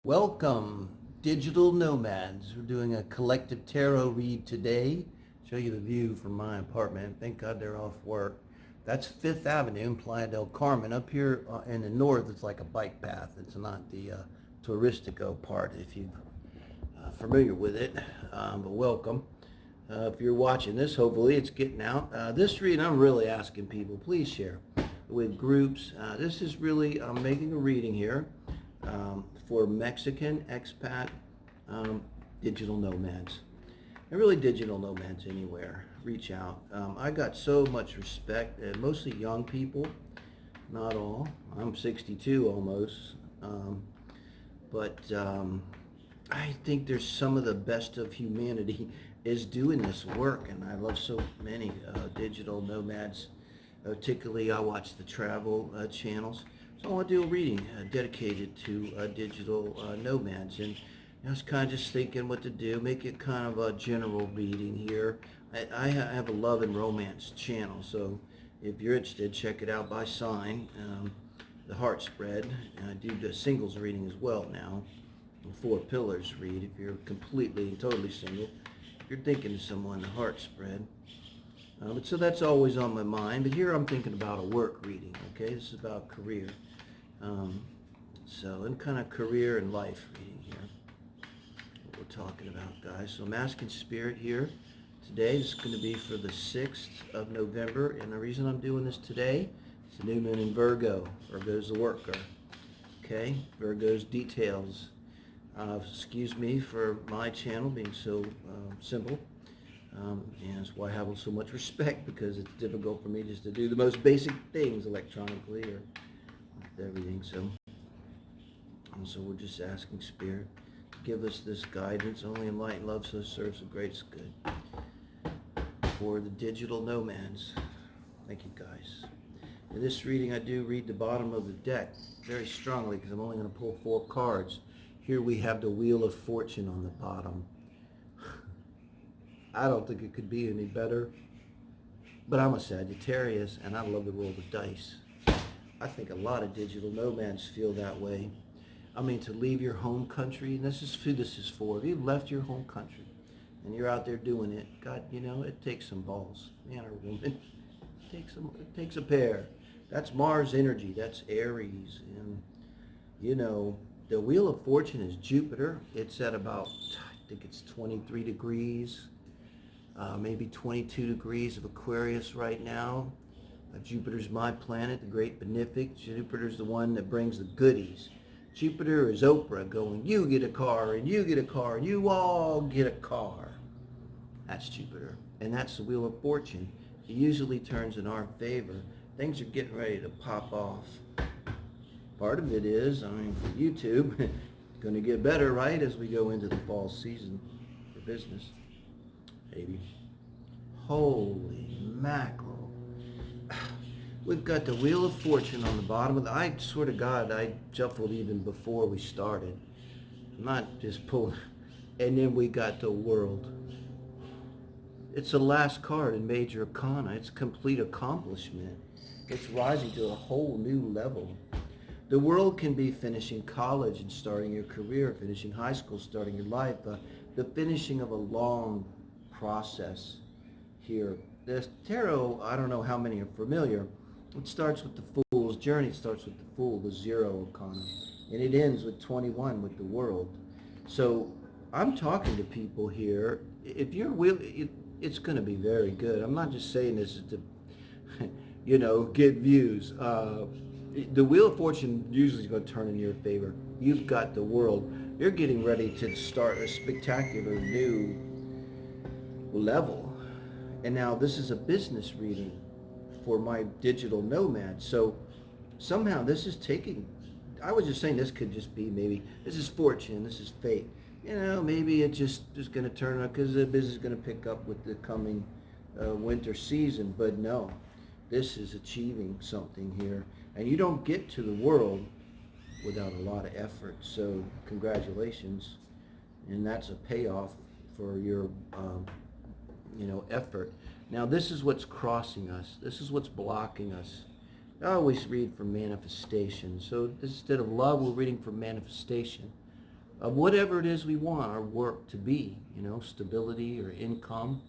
Welcome, digital nomads. We're doing a collective tarot read today. Show you the view from my apartment. Thank God they're off work. That's Fifth Avenue in Playa del Carmen. Up here in the north, it's like a bike path. It's not the touristico part, if you're familiar with it. But welcome. If you're watching this, hopefully it's getting out. This reading, I'm really asking people, please share with groups. This is really, I'm making a reading here. For Mexican expat digital nomads, and really digital nomads anywhere. Reach out. I got so much respect, mostly young people, not all. I'm 62 almost, but I think there's some of the best of humanity is doing this work, and I love so many digital nomads. Particularly, I watch the travel channels. So I want to do a reading dedicated to digital nomads, and I was kind of just thinking what to do, make it kind of a general reading here. I have a love and romance channel, so if you're interested, check it out by sign, the heart spread. I do the singles reading as well now, the 4 pillars read if you're completely and totally single. If you're thinking of someone, the heart spread. But so that's always on my mind. But here I'm thinking about a work reading, okay? This is about career. And kind of career and life reading here. What we're talking about, guys. So I'm asking Spirit here today. This is going to be for the 6th of November. And the reason I'm doing this today is the new moon in Virgo. Virgo's the worker. Okay? Virgo's details. Excuse me for my channel being so simple. And that's why I have so much respect, because it's difficult for me just to do the most basic things electronically or with everything. So we're just asking Spirit to give us this guidance. Only enlightened love so serves the greatest good for the digital nomads. Thank you, guys. In this reading, I do read the bottom of the deck very strongly because I'm only going to pull 4 cards. Here we have the Wheel of Fortune on the bottom. I don't think it could be any better, but I'm a Sagittarius and I love to roll the dice. I think a lot of digital nomads feel that way. I mean, to leave your home country, and this is who this is for. If you've left your home country and you're out there doing it, God, you know, it takes some balls, man or woman. It takes a pair. That's Mars energy, that's Aries, and you know, the Wheel of Fortune is Jupiter. It's at about, I think it's 23 degrees. Maybe 22 degrees of Aquarius right now. Jupiter's my planet, the great benefic. Jupiter's the one that brings the goodies. Jupiter is Oprah going, you get a car, and you get a car, and you all get a car. That's Jupiter. And that's the Wheel of Fortune. It usually turns in our favor. Things are getting ready to pop off. Part of it is, I mean, for YouTube, it's going to get better, right, as we go into the fall season for business. Baby. Holy mackerel. We've got the Wheel of Fortune on the bottom of the, I swear to God, I shuffled even before we started. I'm not just pulling. And then we got the World. It's the last card in Major Arcana. It's complete accomplishment. It's rising to a whole new level. The World can be finishing college and starting your career, finishing high school, starting your life, the finishing of a long process here. This tarot, I don't know how many are familiar. It starts with the Fool's Journey. It starts with the Fool, the 0 arcana, and it ends with 21 with the World. So I'm talking to people here. If you're willing, it's going to be very good. I'm not just saying this to, you know, get views. The Wheel of Fortune usually is going to turn in your favor. You've got the World. You're getting ready to start a spectacular new level. And now this is a business reading for my digital nomad. So somehow this is taking, I was just saying this could just be maybe, this is fortune, this is fate. You know, maybe it just is going to turn out because the business is going to pick up with the coming winter season. But no, this is achieving something here. And you don't get to the World without a lot of effort. So congratulations. And that's a payoff for your effort. Now this is what's crossing us. This is what's blocking us. I always read for manifestation. So instead of love, we're reading for manifestation. of whatever it is we want our work to be, you know, stability or income.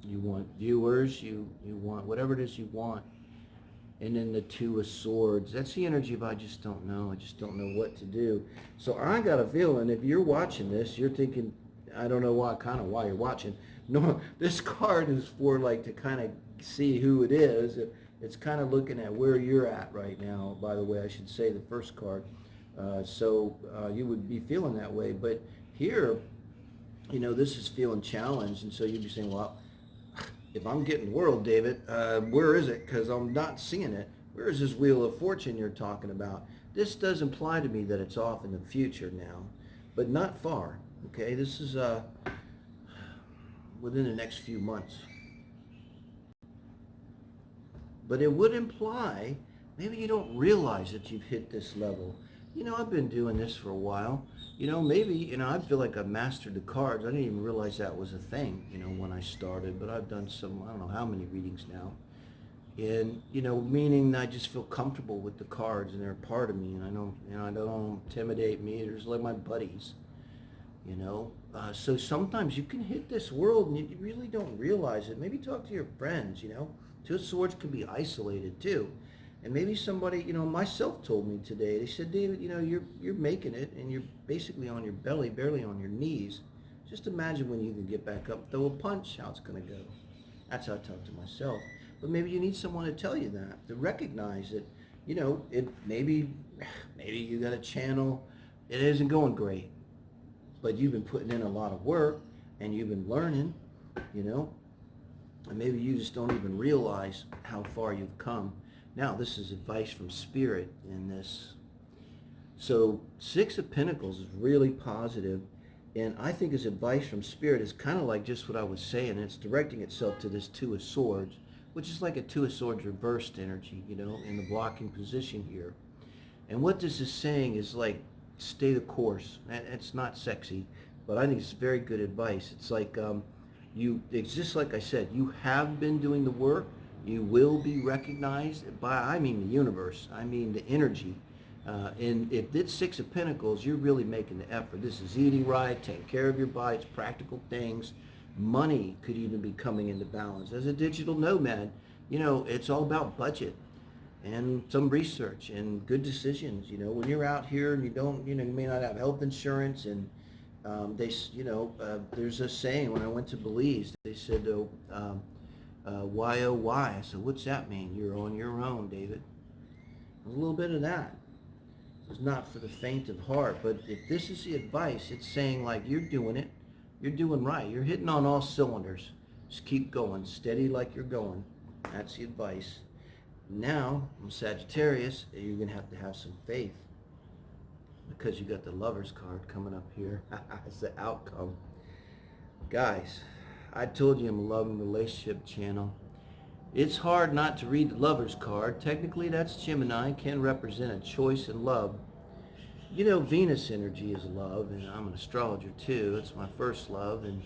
You want viewers, you want whatever it is you want. And then the Two of Swords, that's the energy of I just don't know. I just don't know what to do. So I got a feeling if you're watching this, you're thinking, I don't know why you're watching. No, this card is for like to kind of see who it is. It's kind of looking at where you're at right now, by the way, I should say the first card. So you would be feeling that way. But here, you know, this is feeling challenged. And so you'd be saying, well, if I'm getting the world, David, where is it? Because I'm not seeing it. Where is this Wheel of Fortune you're talking about? This does imply to me that it's off in the future now, but not far. Okay, this is within the next few months. But it would imply maybe you don't realize that you've hit this level. You know, I've been doing this for a while. You know, maybe, you know, I feel like I've mastered the cards. I didn't even realize that was a thing, you know, when I started. But I've done some, I don't know how many readings now. And, you know, meaning I just feel comfortable with the cards and they're a part of me. And I don't, you know, I don't intimidate me. They're just like my buddies, you know. So sometimes you can hit this world and you really don't realize it. Maybe talk to your friends, you know. Two of Swords can be isolated too. And maybe somebody, you know, myself told me today, they said, David, you know, you're making it and you're basically on your belly, barely on your knees. Just imagine when you can get back up, throw a punch, how it's going to go. That's how I talk to myself. But maybe you need someone to tell you that, to recognize that, you know, maybe you got a channel, it isn't going great, but you've been putting in a lot of work and you've been learning, you know, and maybe you just don't even realize how far you've come. Now, this is advice from Spirit in this. So, Six of Pentacles is really positive, and I think his advice from Spirit is kind of like just what I was saying. It's directing itself to this Two of Swords, which is like a Two of Swords reversed energy, you know, in the blocking position here. And what this is saying is like, stay the course. It's not sexy, but I think it's very good advice. It's like, it's just like I said, you have been doing the work. You will be recognized by, I mean the universe, I mean the energy. And if it's Six of Pentacles, you're really making the effort. This is eating right, taking care of your body, it's practical things. Money could even be coming into balance. As a digital nomad, you know, it's all about budget and some research and good decisions. You know, when you're out here and you don't, you know, you may not have health insurance and there's a saying when I went to Belize, they said, why oh why? I said, what's that mean? You're on your own, David. There's a little bit of that. It's not for the faint of heart, but if this is the advice, it's saying like you're doing it, you're doing right, you're hitting on all cylinders. Just keep going, steady like you're going. That's the advice. Now, I'm Sagittarius, you're going to have some faith because you got the Lover's card coming up here. It's the outcome. Guys, I told you I'm a love and relationship channel. It's hard not to read the Lover's card. Technically, that's Gemini, can represent a choice in love. You know, Venus energy is love, and I'm an astrologer too. It's my first love, and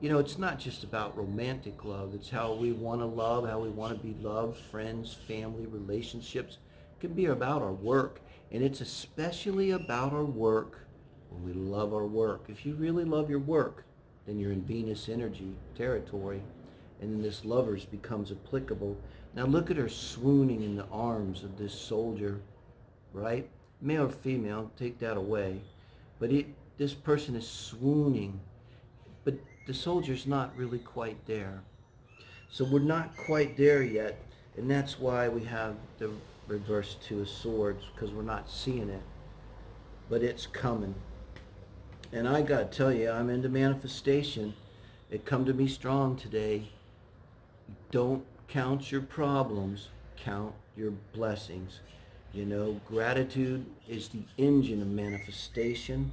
you know, it's not just about romantic love. It's how we want to love, how we want to be loved. Friends, family, relationships. It can be about our work, and it's especially about our work when we love our work. If you really love your work, then you're in Venus energy territory, and then this Lovers becomes applicable. Now look at her swooning in the arms of this soldier, right? Male or female, take that away. But this person is swooning, but the soldier's not really quite there. So we're not quite there yet, and that's why we have the reverse Two of Swords, because we're not seeing it, but it's coming. And I got to tell you, I'm into manifestation. It come to me strong today. Don't count your problems, count your blessings. You know, gratitude is the engine of manifestation.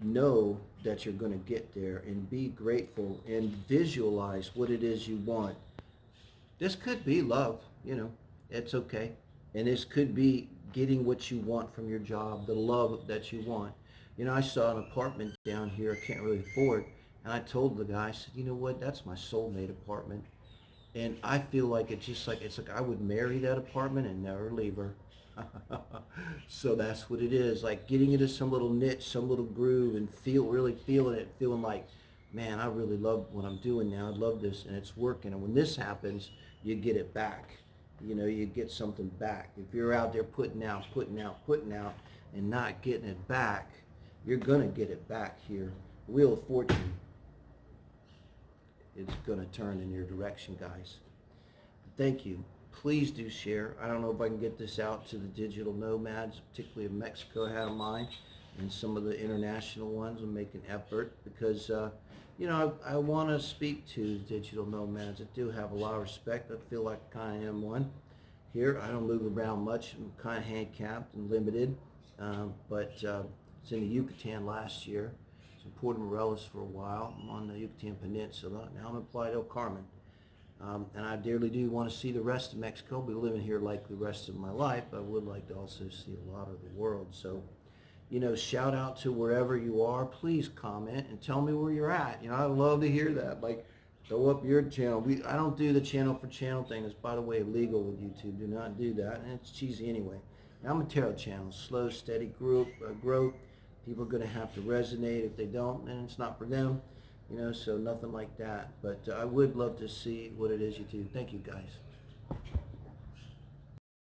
Know that you're going to get there and be grateful and visualize what it is you want. This could be love, you know, it's okay. And this could be getting what you want from your job, the love that you want. You know, I saw an apartment down here I can't really afford, and I told the guy, I said, you know what, that's my soulmate apartment. And I feel like it's like I would marry that apartment and never leave her. So that's what it is, like getting into some little niche, some little groove, and really feeling it, feeling like, man, I really love what I'm doing now. I love this, and it's working. And when this happens, you get it back. You know, you get something back. If you're out there putting out, and not getting it back, you're going to get it back here. Wheel of Fortune, it's going to turn in your direction, guys. Thank you. Please do share. I don't know if I can get this out to the digital nomads, particularly in Mexico. I have mine, and some of the international ones will make an effort because, you know, I want to speak to digital nomads. I do have a lot of respect. I feel like I kind of am one. Here, I don't move around much. I'm kind of handicapped and limited, but it's in the Yucatan last year. I was in Puerto Morelos for a while. I'm on the Yucatan Peninsula. Now I'm in Playa del Carmen. And I dearly do want to see the rest of Mexico. I'll be living here like the rest of my life, but I would like to also see a lot of the world. So, you know, shout out to wherever you are. Please comment and tell me where you're at. You know, I love to hear that. Like, throw up your channel. I don't do the channel for channel thing. It's, by the way, illegal with YouTube. Do not do that. And it's cheesy anyway. Now, I'm a tarot channel. Slow, steady growth. People are going to have to resonate. If they don't, then it's not for them. You know, so nothing like that. But I would love to see what it is you do. Thank you, guys.